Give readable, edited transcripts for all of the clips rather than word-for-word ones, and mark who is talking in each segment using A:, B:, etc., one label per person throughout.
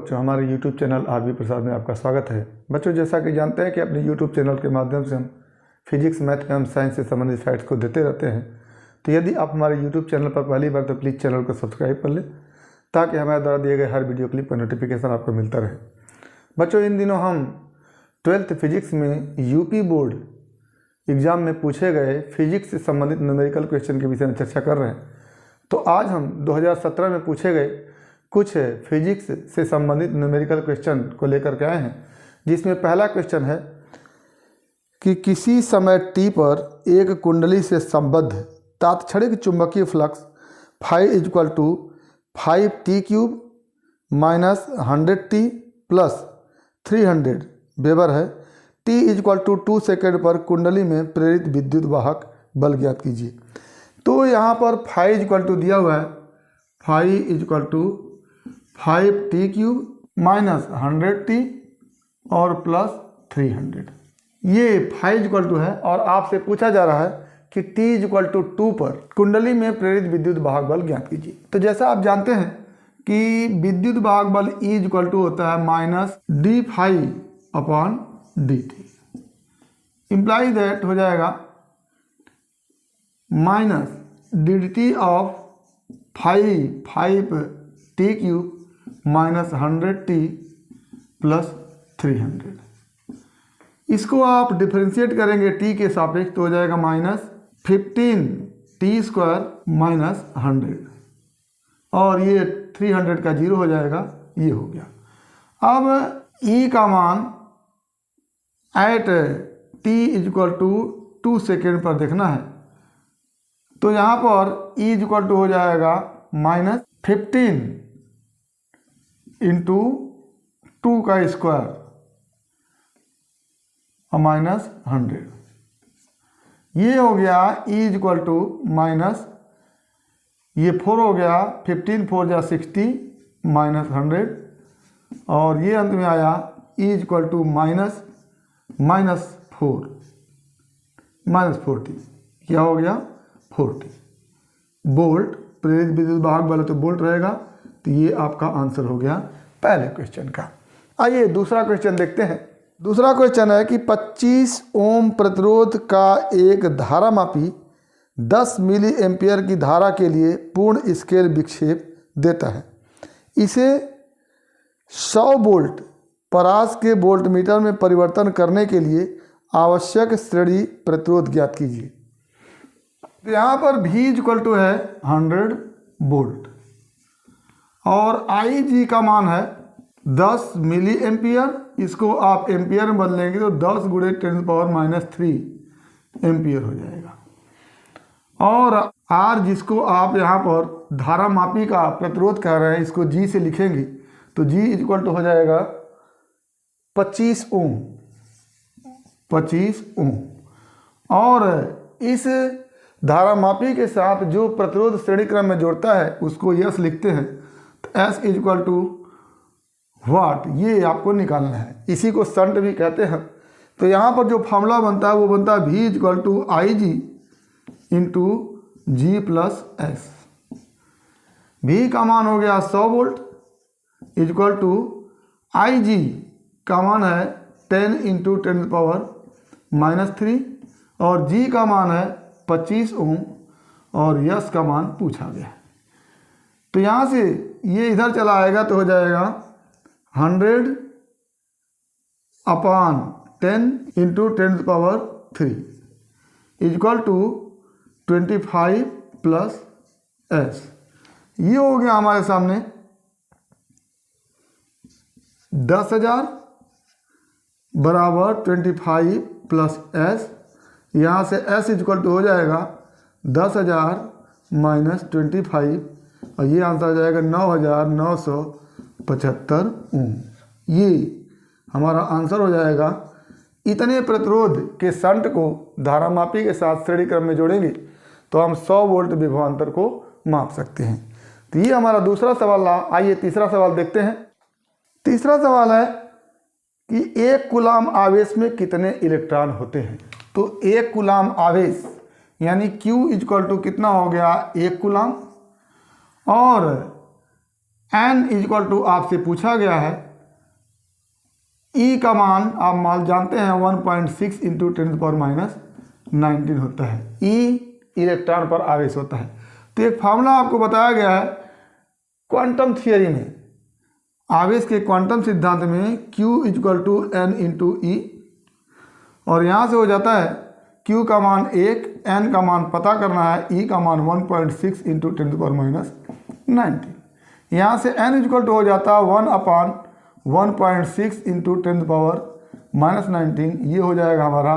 A: बच्चों, हमारे YouTube channel RB प्रसाद में आपका स्वागत है। बच्चों, जैसा कि जानते हैं कि अपने YouTube चैनल के माध्यम से हम फिजिक्स, मैथ एवं साइंस से संबंधित फैक्ट्स को देते रहते हैं। तो यदि आप हमारे YouTube चैनल पर पहली बार तो प्लीज़ चैनल को सब्सक्राइब कर लें ताकि हमारे द्वारा दिए गए हर वीडियो क्लिप का नोटिफिकेशन आपको मिलता रहे। बच्चों, इन दिनों हम 12th फिजिक्स में यूपी बोर्ड एग्ज़ाम में पूछे गए फिजिक्स से संबंधित न्यूमेरिकल क्वेश्चन के विषय में चर्चा कर रहे हैं। तो आज हम 2017 में पूछे गए कुछ फिजिक्स से संबंधित न्यूमेरिकल क्वेश्चन को लेकर के आए हैं, जिसमें पहला क्वेश्चन है कि किसी समय t पर एक कुंडली से संबद्ध तात्क्षणिक चुंबकीय flux phi equal to 5t³ minus 100t plus 300 weber है। t इक्वल टू 2 सेकेंड पर कुंडली में प्रेरित विद्युत वाहक बल ज्ञात कीजिए। तो यहाँ पर फाई इक्वल टू दिया हुआ है, phi equal to 5t³ minus 100t और प्लस 300। ये फाई इक्वल टू है और आपसे पूछा जा रहा है कि t इक्वल टू 2 पर कुंडली में प्रेरित विद्युत वाहक बल ज्ञात कीजिए। तो जैसा आप जानते हैं कि विद्युत वाहक बल E इक्वल टू होता है minus D phi upon dt। Imply that हो जाएगा minus dt of 5t³ minus 100t plus 300। इसको आप डिफरेंशिएट करेंगे t के सापेक्ष तो हो जाएगा माइनस 15t² माइनस 100 और ये 300 का 0 हो जाएगा, ये हो गया। अब E का मान at t equal to 2 second पर देखना है। तो यहाँ पर E इक्वल टू हो जाएगा माइनस 15 इंटू 2 का स्क्वायर और माइनस 100। ये हो गया E इक्वल टू माइनस, ये 4 हो गया, 15 4 जा 60 माइनस 100 और ये अंत में आया E equal to minus 4 minus 40। क्या हो गया 40 वोल्ट। प्रेरित विद्युत वाहक बल तो वोल्ट रहेगा। तो ये आपका आंसर हो गया पहले क्वेश्चन का। आइए दूसरा क्वेश्चन देखते हैं। दूसरा क्वेश्चन है कि 25 ओम प्रतिरोध का एक धारामापी 10 मिली एम्पियर की धारा के लिए पूर्ण स्केल विक्षेप देता है। इसे 100 वोल्ट परास के वोल्टमीटर में परिवर्तन करने के लिए आवश्यक श्रेणी प्रतिरोध ज्ञात कीजिए। तो यहाँ पर V इक्वल टू है 100 वोल्ट और IG का मान है 10 मिली एम्पियर। इसको आप एम्पियर में बदलेंगे तो 10 गुणे 10⁻³ एम्पियर हो जाएगा। और R जिसको आप यहाँ पर धारामापी का प्रतिरोध कह रहे हैं, इसको G से लिखेंगे तो G इक्वल टू हो जाएगा 25 ओम। 25 ओम और इस धारामापी के साथ जो प्रतिरोध श्रेणी क्रम में जोड़ता है उसको यस लिखते हैं। तो S इक्वल टू वाट, ये आपको निकालना है। इसी को शंट भी कहते हैं। तो यहाँ पर जो फॉर्मूला बनता है वो बनता है V equal to IG into G plus S। V का मान हो गया 100 वोल्ट इक्वल टू IG का मान है 10 इंटू 10⁻³ और G का मान है 25 ओम और यस का मान पूछा गया। तो यहाँ से ये इधर चला आएगा तो हो जाएगा 100 upon 10 into 10⁻³ equal to 25 plus S। ये हो गया हमारे सामने 10,000 बराबर 25 प्लस S। यहाँ से S इक्वल टू हो जाएगा 10,000 माइनस 25 और ये आंसर आ जाएगा 9,975 ओम। ये हमारा आंसर हो जाएगा। इतने प्रतिरोध के शंट को धारामापी के साथ श्रेणी क्रम में जोड़ेंगे तो हम 100 वोल्ट विभवांतर को माप सकते हैं। तो ये हमारा दूसरा सवाल रहा। आइए तीसरा सवाल देखते हैं। तीसरा सवाल है कि एक कूलाम आवेश में कितने इलेक्ट्रॉन होते हैं। तो एक कूलाम आवेश यानी Q इक्वल टू कितना हो गया 1 कूलाम और n इक्वल टू आपसे पूछा गया है E का मान आप मान जानते हैं 1.6 इंटू 10⁻⁻19 होता है। E इलेक्ट्रॉन पर आवेश होता है। तो एक फार्मूला आपको बताया गया है क्वांटम थियरी में, आवेश के क्वांटम सिद्धांत में Q equal to n into e, और यहाँ से हो जाता है Q का मान 1, n का मान पता करना है, E का मान 1.6 इंटू 10⁻⁹। यहाँ से n इक्वल टू हो जाता है 1/1.6 इंटू 10⁻⁻19। ये हो जाएगा हमारा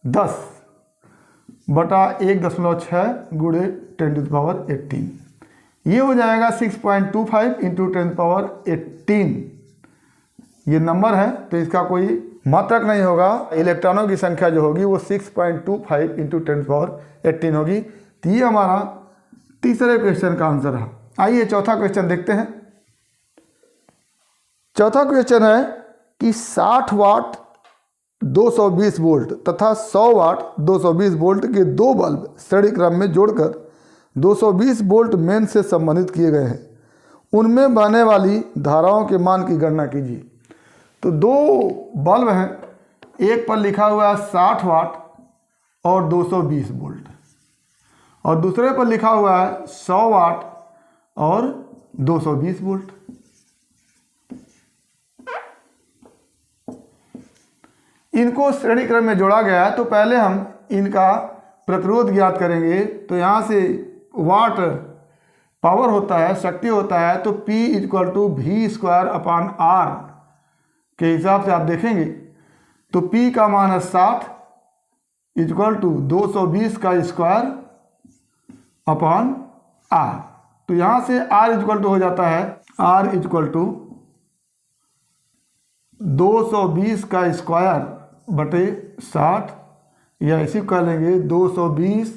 A: 10/1.6 गुणे 10⁻18। ये हो जाएगा 6.25 इंटू 10⁻18। ये नंबर है तो इसका कोई मात्रक नहीं होगा। इलेक्ट्रॉनों की संख्या जो होगी वो 6.25 इंटू 10⁻18 होगी। तो ये हमारा तीसरे क्वेश्चन का आंसर है। आइए चौथा क्वेश्चन देखते हैं। चौथा क्वेश्चन है कि 60 वाट 220 वोल्ट तथा 100 वाट 220 वोल्ट के दो बल्ब श्रेणी क्रम में जोड़कर 220 वोल्ट मेन से संबंधित किए गए हैं। उनमें बहने वाली धाराओं के मान की गणना कीजिए। तो दो बल्ब हैं, एक पर लिखा हुआ है 60 वाट और 220 वोल्ट, और दूसरे पर लिखा हुआ है 100 वाट और 220 वोल्ट। इनको श्रेणी क्रम में जोड़ा गया है। तो पहले हम इनका प्रतिरोध ज्ञात करेंगे। तो यहाँ से वाट पावर होता है, शक्ति होता है, तो P इक्वल टू V²/R के हिसाब से आप देखेंगे तो P का मान है 60 इक्वल टू 220 का स्क्वायर अपॉन R। तो यहाँ से R इक्वल टू हो जाता है R इक्वल टू 220 का स्क्वायर बटे 60, या इसी कह लेंगे 220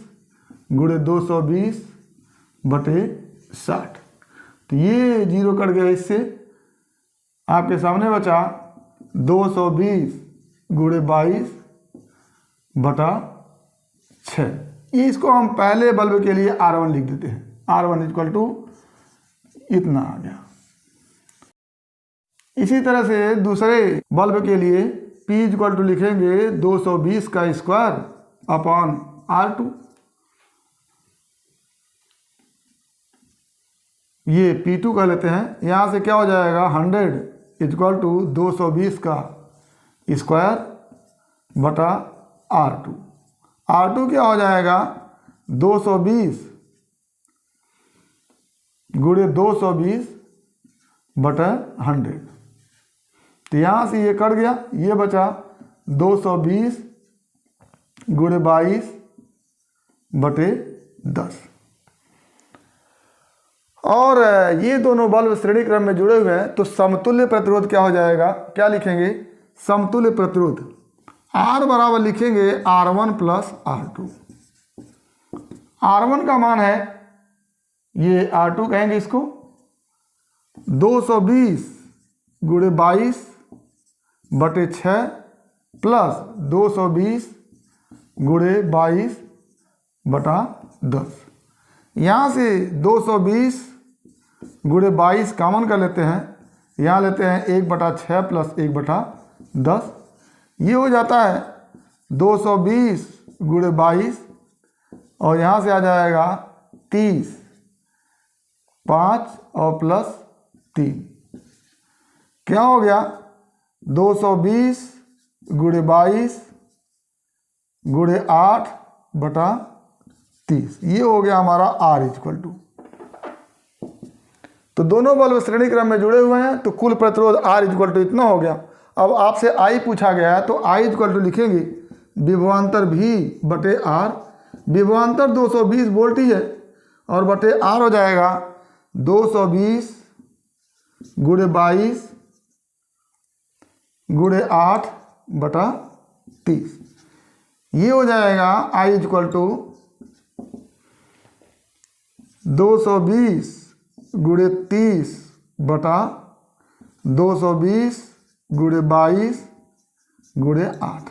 A: गुणे 220 बटे 60। तो ये जीरो कट गया, इससे आपके सामने बचा 220 गुणे 22 बटा 6। इसको हम पहले बल्ब के लिए R1 लिख देते हैं। R1 इक्वल टू इतना आ गया। इसी तरह से दूसरे बल्ब के लिए P इक्वल टू लिखेंगे 220 का स्क्वायर अपॉन R2। ये P2 कह लेते हैं। यहाँ से क्या हो जाएगा 100 इक्वल टू 220 का स्क्वायर बटा R2। R2 क्या हो जाएगा 220 गुणे 220 बटा 100। तो यहाँ से ये कट गया, ये बचा 220 गुणे 22 बटे 10। और ये दोनों बल्ब श्रेणी क्रम में जुड़े हुए हैं। तो समतुल्य प्रतिरोध क्या हो जाएगा, क्या लिखेंगे समतुल्य प्रतिरोध R बराबर लिखेंगे R1 प्लस R2। R1 का मान है, ये R2 कहेंगे इसको, 220 गुणे 22 बटे 6 प्लस 220 गुणे 22 बटा 10। यहाँ से 220 गुणे 22 कॉमन कर लेते हैं, यहाँ लेते हैं 1/6 प्लस 1/10। ये हो जाता है 220 गुणे 22, और यहाँ से आ जाएगा 30, 5 और प्लस 3। क्या हो गया 220 गुणे 22 गुणे 8 बटा 30। ये हो गया हमारा R इक्वल टू। तो दोनों बल्ब श्रेणी क्रम में जुड़े हुए हैं, तो कुल प्रतिरोध R इक्वल टू इतना हो गया। अब आपसे I पूछा गया है, तो I इक्वल टू लिखेंगे विभवांतर V बटे R। विभवांतर 220 वोल्ट ही है, और बटे R हो जाएगा 220 गुणे 22 गुणे 8 बटा 30। ये हो जाएगा I इक्वल टू 220 गुणे 30 बटा 220 गुणे 22 गुणे 8।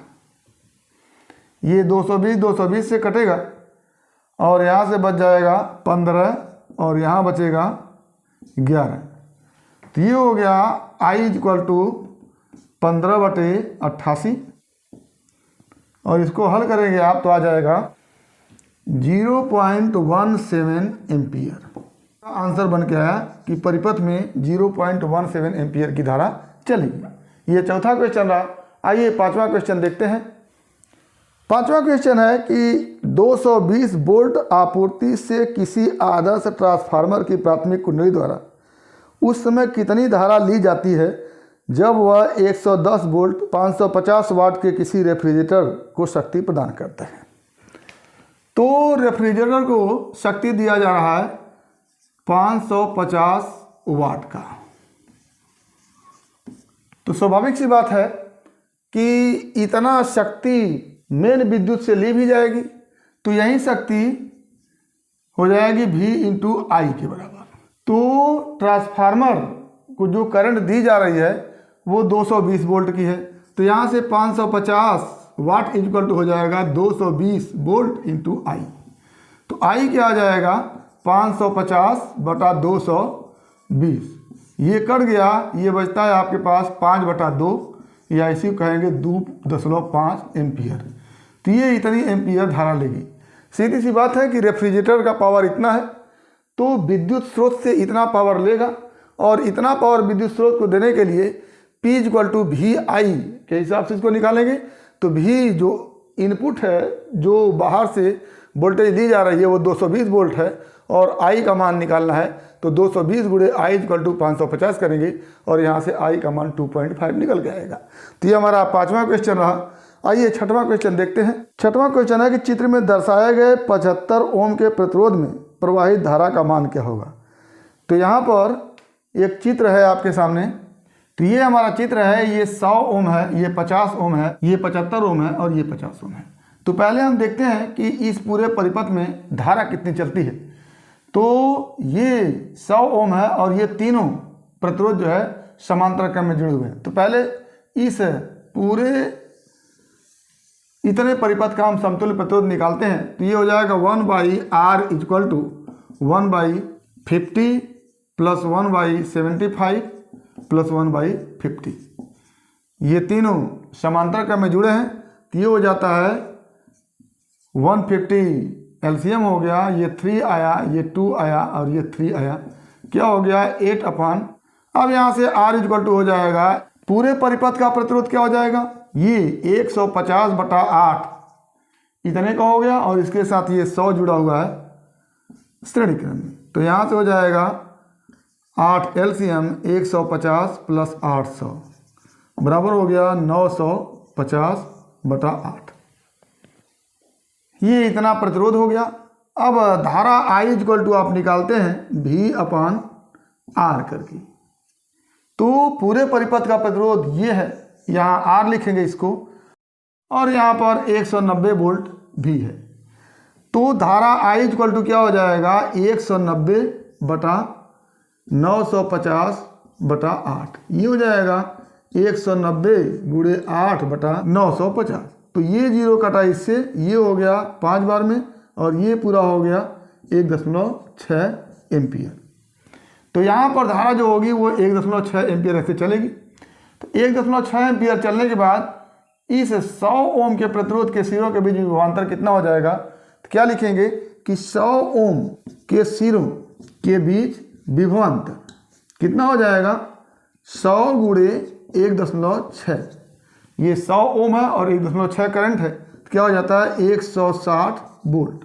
A: ये 220 से कटेगा, और यहाँ से बच जाएगा 15, और यहाँ बचेगा 11। तो ये हो गया I इक्वल टू 15/88 और इसको हल करेंगे आप तो आ जाएगा 0.17 एम्पियर। आंसर बन के आया कि परिपथ में 0.17 एम्पियर की धारा चलेगी। ये चौथा क्वेश्चन रहा। आइए पांचवा क्वेश्चन देखते हैं। पांचवा क्वेश्चन है कि 220 वोल्ट आपूर्ति से किसी आदर्श ट्रांसफार्मर की प्राथमिक कुंडली द्वारा उस समय कितनी धारा ली जाती है जब वह 110 वोल्ट 550 वाट के किसी रेफ्रिजरेटर को शक्ति प्रदान करते हैं। तो रेफ्रिजरेटर को शक्ति दिया जा रहा है 550 वाट का। तो स्वाभाविक सी बात है कि इतना शक्ति मेन विद्युत से ली भी जाएगी, तो यही शक्ति हो जाएगी V इंटू आई के बराबर। तो ट्रांसफार्मर को जो करंट दी जा रही है वो 220 वोल्ट की है, तो यहाँ से 550 वाट इक्वल टू हो जाएगा 220 वोल्ट इंटू आई। तो आई क्या आ जाएगा 550/220। ये कट गया, ये बचता है आपके पास 5/2 या इसी को कहेंगे 2.5 एम्पियर। तो ये इतनी एम्पियर धारा लेगी। सीधी सी बात है कि रेफ्रिजरेटर का पावर इतना है तो विद्युत स्रोत से इतना पावर लेगा, और इतना पावर विद्युत स्रोत को देने के लिए P इक्वल टू वी आई के हिसाब से इसको निकालेंगे। तो V जो इनपुट है, जो बाहर से वोल्टेज ली जा रही है वो 220 वोल्ट है, और I का मान निकालना है तो 220 गुणे I इक्वल टू 550 करेंगे और यहाँ से I का मान 2.5 निकल के आएगा। तो ये हमारा पांचवा क्वेश्चन रहा। आइए छठवां क्वेश्चन देखते हैं। छठवां क्वेश्चन है कि चित्र में दर्शाए गए 75 ओम के प्रतिरोध में प्रवाहित धारा का मान क्या होगा। तो यहाँ पर एक चित्र है आपके सामने। तो ये हमारा चित्र है, ये 100 ओम है, ये 50 ओम है, ये 75 ओम है और ये 50 ओम है। तो पहले हम देखते हैं कि इस पूरे परिपथ में धारा कितनी चलती है। तो ये 100 ओम है और ये तीनों प्रतिरोध जो है समांतर क्रम में जुड़े हुए हैं। तो पहले इस पूरे इतने परिपथ का हम समतुल्य प्रतिरोध निकालते हैं। तो ये हो जाएगा 1/R equal to 1/50 plus 1/75 plus 1/50। ये तीनों समांतर क्रम में जुड़े हैं। तो ये हो जाता है 150 एलसीएम हो गया, ये 3 आया, ये 2 आया और ये 3 आया, क्या हो गया 8/। अब यहाँ से R इक्वल टू हो जाएगा पूरे परिपथ का प्रतिरोध क्या हो जाएगा, ये 150/8 इतने का हो गया, और इसके साथ ये 100 जुड़ा हुआ है श्रेणी क्रम में। तो यहाँ से हो जाएगा 8 एलसीएम 150 प्लस 800 बराबर हो गया 950/8। ये इतना प्रतिरोध हो गया। अब धारा I इक्वल टू आप निकालते हैं V/R करके। तो पूरे परिपथ का प्रतिरोध ये है, यहाँ R लिखेंगे इसको, और यहाँ पर 190 वोल्ट भी है। तो धारा I इक्वल टू क्या हो जाएगा 190/950/8। ये हो जाएगा 190 गुणे 8/950। तो ये जीरो कटा इससे, ये हो गया 5 बार में, और ये पूरा हो गया 1.6 एम्पियर। तो यहाँ पर धारा जो होगी वो 1.6 एम्पियर ऐसे चलेगी। तो 1.6 एम्पियर चलने के बाद इस 100 ओम के प्रतिरोध के सिरों के बीच विभवांतर कितना हो जाएगा। तो क्या लिखेंगे कि 100 ओम के सिरों के बीच विभवांतर कितना हो जाएगा 100 गुणे 1.6। ये 100 ओम है और 1.6 करंट है, तो क्या हो जाता है 160 वोल्ट।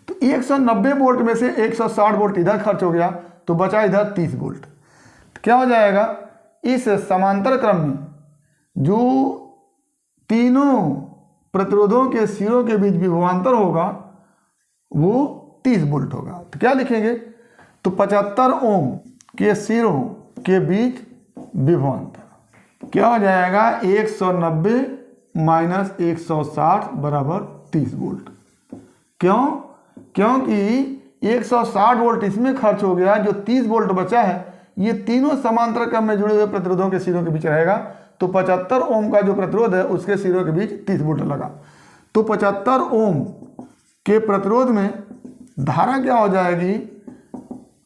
A: तो 190 वोल्ट में से 160 वोल्ट इधर खर्च हो गया, तो बचा इधर 30 वोल्ट। तो क्या हो जाएगा इस समांतर क्रम में जो तीनों प्रतिरोधों के सिरों के बीच विभवांतर होगा वो 30 वोल्ट होगा। तो क्या लिखेंगे, तो 75 ओम के सिरों के बीच विभवांतर क्या हो जाएगा 190 माइनस 160 बराबर 30 वोल्ट। क्यों, क्योंकि 160 वोल्ट इसमें खर्च हो गया, जो 30 वोल्ट बचा है ये तीनों समांतर क्रम में जुड़े हुए प्रतिरोधों के सिरों के बीच रहेगा। तो 75 ओम का जो प्रतिरोध है उसके सिरों के बीच 30 वोल्ट लगा। तो 75 ओम के प्रतिरोध में धारा क्या हो जाएगी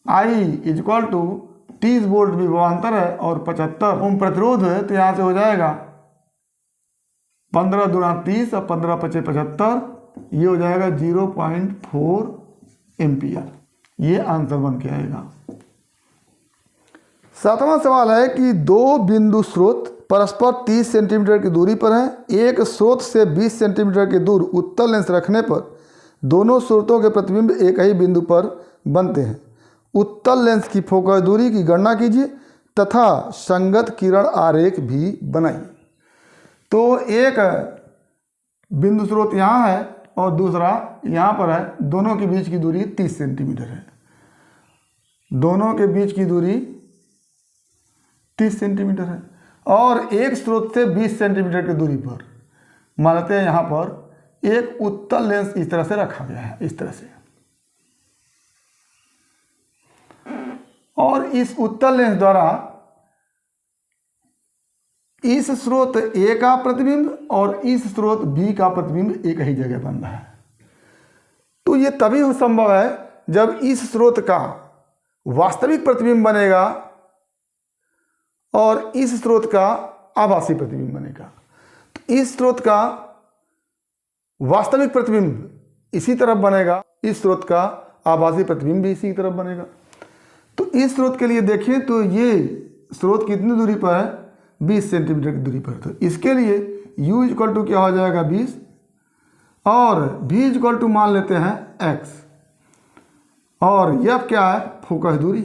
A: I इक्वल टू 30 वोल्ट विभवांतर है और 75 ओम प्रतिरोध है, तो यहाँ से हो जाएगा 15 दूना 30 और 15 पचे 75, ये हो जाएगा 0.4 एम्पियर। ये आंसर बन के आएगा। 7वां सवाल है कि दो बिंदु स्रोत परस्पर 30 सेंटीमीटर की दूरी पर हैं। एक स्रोत से 20 सेंटीमीटर की दूर उत्तल लेंस रखने पर दोनों स्रोतों के प्रतिबिंब एक ही बिंदु पर बनते हैं। उत्तल लेंस की फोकस दूरी की गणना कीजिए तथा संगत किरण आरेख भी बनाइए। तो एक बिंदु स्रोत यहाँ है और दूसरा यहाँ पर है, दोनों के बीच की दूरी 30 सेंटीमीटर है। दोनों के बीच की दूरी 30 सेंटीमीटर है और एक स्रोत से 20 सेंटीमीटर की दूरी पर मान लेते हैं यहाँ पर एक उत्तल लेंस इस तरह से रखा गया है, इस तरह से। और इस उत्तल लेंस द्वारा इस स्रोत ए का प्रतिबिंब और इस स्रोत बी का प्रतिबिंब एक ही जगह बन रहा है। तो ये तभी संभव है जब इस स्रोत का वास्तविक प्रतिबिंब बनेगा और इस स्रोत का आभासी प्रतिबिंब बनेगा। तो इस स्रोत का वास्तविक प्रतिबिंब इसी तरफ बनेगा, इस स्रोत का आभासी प्रतिबिंब भी इसी तरफ बनेगा। तो इस स्रोत के लिए देखें तो ये स्रोत कितनी दूरी पर है, 20 सेंटीमीटर की दूरी पर। तो इसके लिए u इक्वल टू क्या हो जाएगा 20 और v इक्वल टू मान लेते हैं x और f क्या है, फोकस दूरी।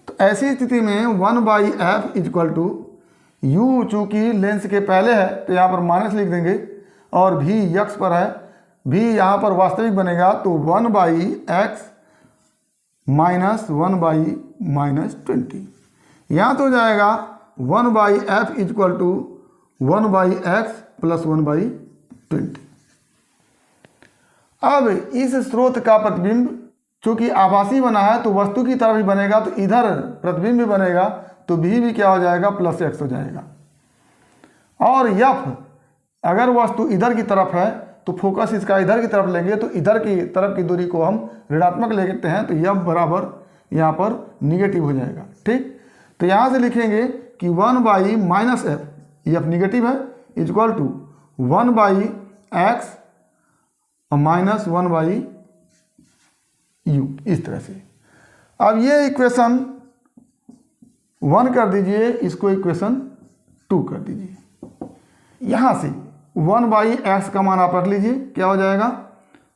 A: तो ऐसी स्थिति में 1/f इक्वल टू u चूँकि लेंस के पहले है तो यहाँ पर माइनस लिख देंगे और v x पर है, v यहाँ पर वास्तविक बनेगा तो 1/x माइनस 1/-20। यहाँ तो हो जाएगा 1/f equal to 1/x plus 1/20। अब इस स्रोत का प्रतिबिंब चूंकि आभासी बना है तो वस्तु की तरफ ही बनेगा, तो इधर प्रतिबिंब भी बनेगा, तो भी क्या हो जाएगा प्लस x हो जाएगा। और f अगर वस्तु इधर की तरफ है तो फोकस इसका इधर की तरफ लेंगे, तो इधर की तरफ की दूरी को हम ऋणात्मक लेते हैं, तो f बराबर यहाँ पर निगेटिव हो जाएगा। ठीक, तो यहाँ से लिखेंगे कि 1/-f, f निगेटिव है, equal to 1/x minus 1/u, इस तरह से। अब ये इक्वेशन 1 कर दीजिए, इसको इक्वेशन 2 कर दीजिए। यहाँ से 1/x का मान आप रख लीजिए, क्या हो जाएगा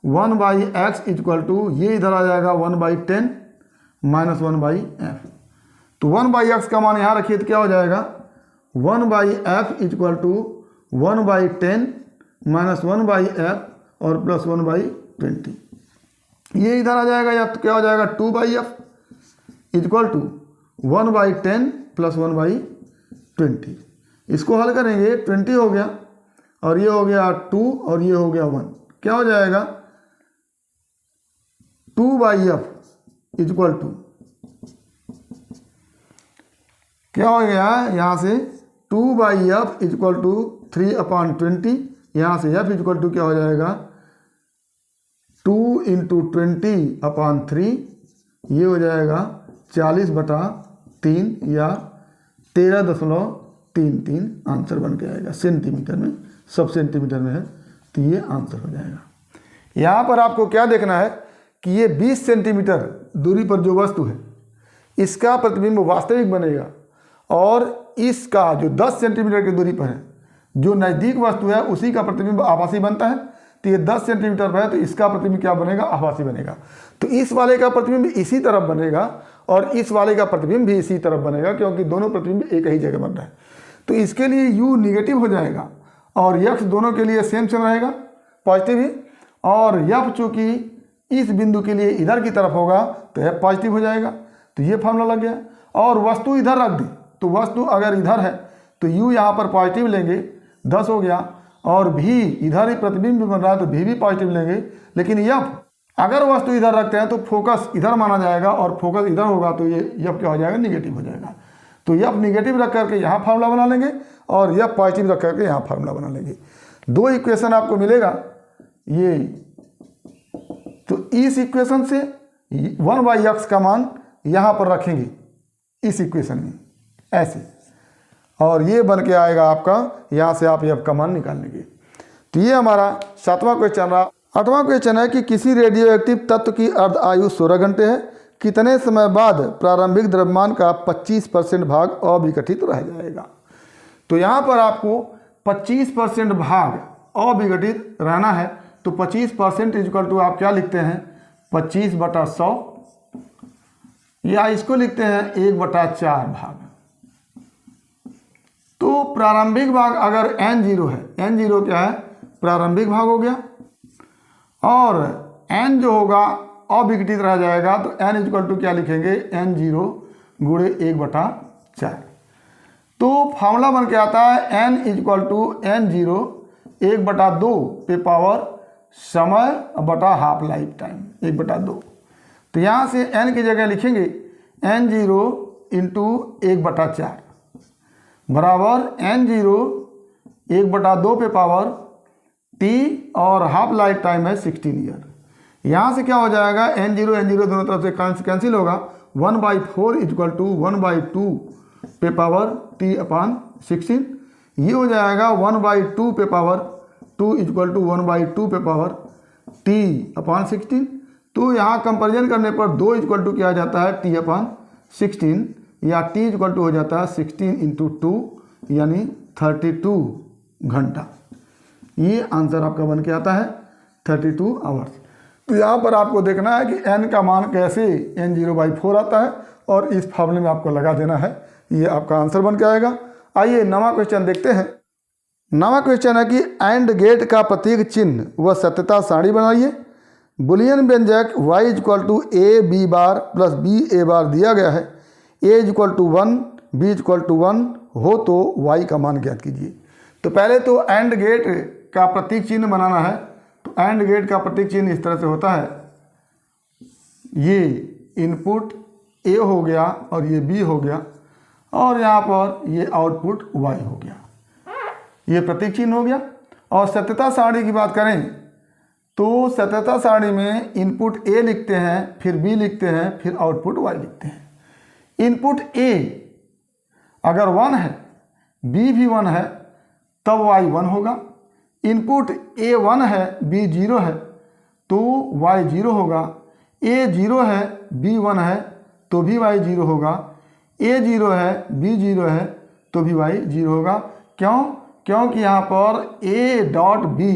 A: 1/x इक्वल टू ये इधर आ जाएगा 1/10 माइनस 1/f। तो 1/x का मान यहाँ रखिए तो क्या हो जाएगा 1/f equal to 1/10 minus 1/f और प्लस 1/20। ये इधर आ जाएगा या तो क्या हो जाएगा 2/f इक्वल टू 1/10 प्लस 1/20। इसको हल करेंगे 20 हो गया और ये हो गया 2 और ये हो गया 1, क्या हो जाएगा 2/f इक्वल टू क्या हो गया यहाँ से 2/f इक्वल टू 3/20। यहाँ से f इक्वल टू क्या हो जाएगा 2 × 20/3, ये हो जाएगा 40/3 या 13.33 आंसर बन के आएगा। सेंटीमीटर में, सब सेंटीमीटर में है तो ये आंसर हो जाएगा। यहाँ पर आपको क्या देखना है कि ये 20 सेंटीमीटर दूरी पर जो वस्तु है इसका प्रतिबिंब वास्तविक बनेगा और इसका जो 10 सेंटीमीटर की दूरी पर है जो नज़दीक वस्तु है उसी का प्रतिबिंब आभासी बनता है। तो ये 10 सेंटीमीटर पर है तो इसका प्रतिबिंब क्या बनेगा, आभासी बनेगा। तो इस वाले का प्रतिबिंब इसी तरफ बनेगा और इस वाले का प्रतिबिंब भी इसी तरफ बनेगा, क्योंकि दोनों प्रतिबिंब एक ही जगह बन रहा है। तो इसके लिए u निगेटिव हो जाएगा और x दोनों के लिए सेम रहेगा, पॉजिटिव ही। और f चूँकि इस बिंदु के लिए इधर की तरफ होगा तो f पॉजिटिव हो जाएगा। तो ये फॉर्मूला लग गया। और वस्तु इधर रख दी, तो वस्तु अगर इधर है तो u यहाँ पर पॉजिटिव लेंगे, 10 हो गया, और भी इधर ही प्रतिबिंब भी बन रहा है तो भी पॉजिटिव लेंगे। लेकिन f अगर वस्तु इधर रखते हैं तो फोकस इधर माना जाएगा और फोकस इधर होगा तो ये f क्या हो जाएगा, निगेटिव हो जाएगा। तो f निगेटिव रख करके यहाँ फार्मूला बना लेंगे और f पॉजिटिव रख करके यहाँ फार्मूला बना लेंगे। 2 इक्वेशन आपको मिलेगा ये। तो इस इक्वेशन से 1/x का मान यहाँ पर रखेंगे इस इक्वेशन में ऐसे, और ये बन के आएगा आपका, यहाँ से आप f का मान निकाल लेंगे। तो ये हमारा 7वां क्वेश्चन रहा। 8वां क्वेश्चन है कि किसी रेडियो एक्टिव तत्व की अर्ध आयु 16 घंटे है, कितने समय बाद प्रारंभिक द्रव्यमान का 25% भाग अविघटित रह जाएगा। तो यहाँ पर आपको 25% भाग अविघटित रहना है, तो 25% इक्वल टू आप क्या लिखते हैं 25/100, या इसको लिखते हैं 1/4 भाग। तो प्रारंभिक भाग अगर n0 है, n0 क्या है प्रारंभिक भाग हो गया, और n जो होगा अविघटित रह जाएगा, तो n इक्वल टू क्या लिखेंगे n0 गुणे 1/4। तो फॉर्मूला बन के आता है n इक्वल टू n0 1/2 पे पावर समय बटा हाफ लाइफ टाइम 1/2। तो यहाँ से n की जगह लिखेंगे n0 इंटू 1/4 बराबर n0 1/2 पे पावर t, और हाफ लाइफ टाइम है 16 ईयर। यहाँ से क्या हो जाएगा n0 n0 दोनों तरफ से कैंसिल होगा, 1/4 इक्वल टू 1/2 पे पावर t/16। ये हो जाएगा 1/2 पे पावर 2 इक्वल टू 1/2 पे पावर t/16। तो यहाँ कंपेरिजन करने पर 2 इक्वल टू क्या आ जाता है t/16, या t इक्वल टू हो जाता है 16 इंटू 2 यानी 32 घंटा। ये आंसर आपका बन के आता है 32 आवर्स। तो यहाँ पर आपको देखना है कि n का मान कैसे n0/4 आता है, और इस फॉर्मूले में आपको लगा देना है, ये आपका आंसर बन के आएगा। आइए 9वां क्वेश्चन देखते हैं। 9वां क्वेश्चन है कि एंड गेट का प्रतीक चिन्ह व सत्यता सारणी बनाइए। बुलियन व्यंजक y equal to a b bar plus b a bar दिया गया है, a equal to 1 b equal to 1 हो तो y का मान ज्ञात कीजिए। तो पहले तो एंड गेट का प्रतीक चिन्ह बनाना है। तो एंड गेट का प्रतीक चिन्ह इस तरह से होता है, ये इनपुट a हो गया और ये b हो गया, और यहाँ पर ये आउटपुट y हो गया, ये प्रतीक चिन्ह हो गया। और सत्यता सारणी की बात करें तो सत्यता सारणी में इनपुट a लिखते हैं, फिर b लिखते हैं, फिर आउटपुट y लिखते हैं। इनपुट a अगर 1 है, b भी 1 है, तब y 1 होगा। इनपुट a 1 है, b 0 है, तो y 0 होगा। a 0 है, b 1 है, तो भी y 0 होगा। a 0 है, b 0 है, तो भी y 0 होगा। क्यों? क्योंकि यहाँ पर a dot b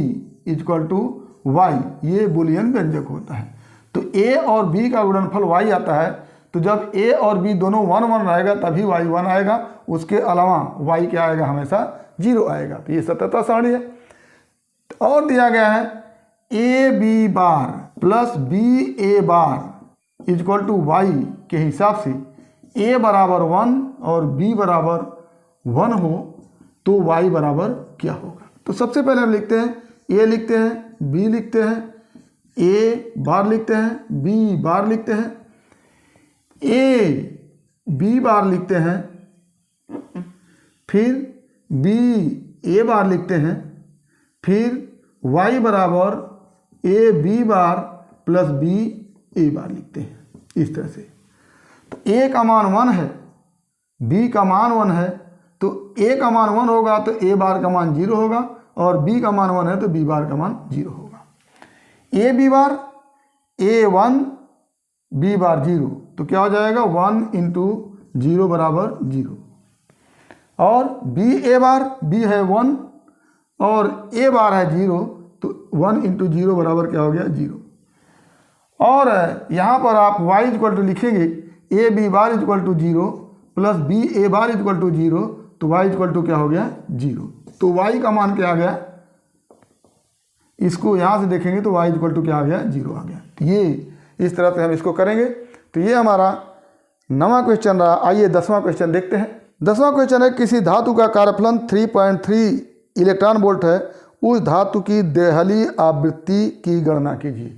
A: equal to y, ये बुलियन व्यंजक होता है। तो a और b का गुणनफल y आता है, तो जब a और b दोनों 1 1 रहेगा तभी y 1 आएगा, उसके अलावा y क्या आएगा हमेशा 0 आएगा। तो ये सत्यता सारणी है। और दिया गया है a b bar plus b a bar equal to y के हिसाब से a बराबर 1 और b बराबर 1 हो तो y बराबर क्या होगा। तो सबसे पहले हम लिखते हैं a लिखते हैं, b लिखते हैं, a बार लिखते हैं, b बार लिखते हैं, a b बार लिखते हैं, फिर b a बार लिखते हैं, फिर y बराबर a b bar plus b a बार लिखते हैं इस तरह से। तो a का मान 1 है, b का मान 1 है, तो a का मान 1 होगा तो a बार का मान 0 होगा, और b का मान 1 है तो b बार का मान 0 होगा। a b bar a 1 b बार 0, तो क्या हो जाएगा 1 इंटू 0 बराबर 0। और b a बार b है 1 और a बार है 0, तो 1 इंटू 0 बराबर क्या हो गया 0। और यहाँ पर आप y इक्वल टू लिखेंगे a b bar equal to 0 plus b a bar equal to 0, तो y इक्वल टू क्या हो गया 0। तो y का मान क्या आ गया, इसको यहाँ से देखेंगे तो y इक्वल टू क्या आ गया 0 आ गया। तो ये इस तरह से हम इसको करेंगे। तो ये हमारा 9वां क्वेश्चन रहा। आइए 10वां क्वेश्चन देखते हैं। 10वां क्वेश्चन है किसी धातु का कार्यफलन 3.3 इलेक्ट्रॉन वोल्ट है, उस धातु की देहली आवृत्ति की गणना कीजिए।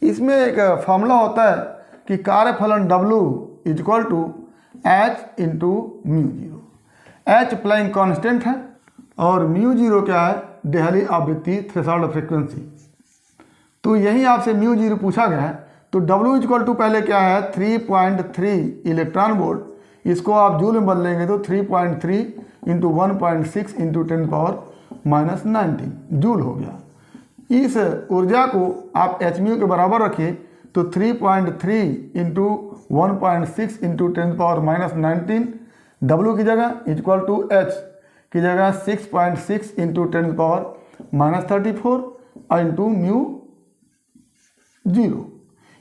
A: इसमें एक फॉर्मूला होता है कि कार्यफलन W equal to H into μ0। H प्लाइंग कांस्टेंट है और μ0 क्या है, देहली आवृत्ति थ्रेशोल्ड फ्रीक्वेंसी। तो यही आपसे μ0 पूछा गया है, तो W इक्वल टू पहले क्या है 3.3 इलेक्ट्रॉन वोल्ट, इसको आप जूल में बदलेंगे तो 3.3 इंटू 1.6 इंटू 10⁻⁻19 जूल हो गया। इस ऊर्जा को आप hmu के बराबर रखिए तो 3.3 इंटू 1.6 इंटू 10⁻⁻19 W की जगह इक्वल टू H की जगह 6.6 इंटू 10⁻⁻34 इंटू म्यू जीरो।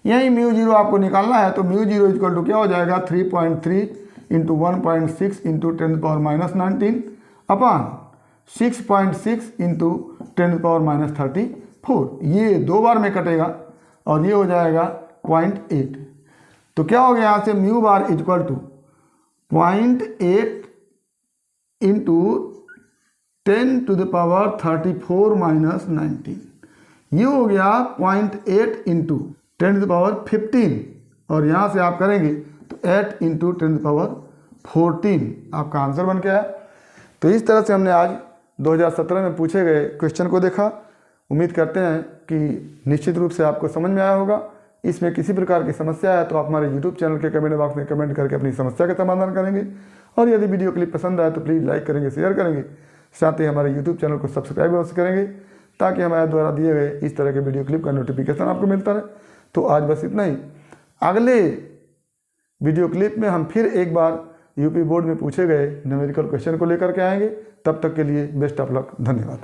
A: यही म्यू जीरो आपको निकालना है तो म्यू जीरो इक्वल टू क्या हो जाएगा 3.3 इंटू 1.6 इंटू 10⁻⁻19 अपान 6.6 इंटू 10⁻⁻34। ये दो बार में कटेगा और ये हो जाएगा 0.8। तो क्या हो गया यहाँ से mu bar equal to 0.8 into 10⁻34-19। ये हो गया 0.8 इंटू 10⁻15 और यहाँ से आप करेंगे तो 8 इंटू 10⁻14 आपका आंसर बन गया है। तो इस तरह से हमने आज 2017 में पूछे गए क्वेश्चन को देखा। उम्मीद करते हैं कि निश्चित रूप से आपको समझ में आया होगा। इसमें किसी प्रकार की समस्या है तो आप हमारे YouTube चैनल के कमेंट बॉक्स में कमेंट करके अपनी समस्या का समाधान करेंगे। और यदि वीडियो क्लिप पसंद आए तो प्लीज़ लाइक करेंगे, शेयर करेंगे, साथ ही हमारे YouTube चैनल को सब्सक्राइब अवश्य करेंगे ताकि हमारे द्वारा दिए गए इस तरह के वीडियो क्लिप का नोटिफिकेशन आपको मिलता रहे। तो आज बस इतना ही। अगले वीडियो क्लिप में हम फिर एक बार यूपी बोर्ड में पूछे गए न्यूमेरिकल क्वेश्चन को लेकर के आएंगे। तब तक के लिए बेस्ट ऑफ लक। धन्यवाद।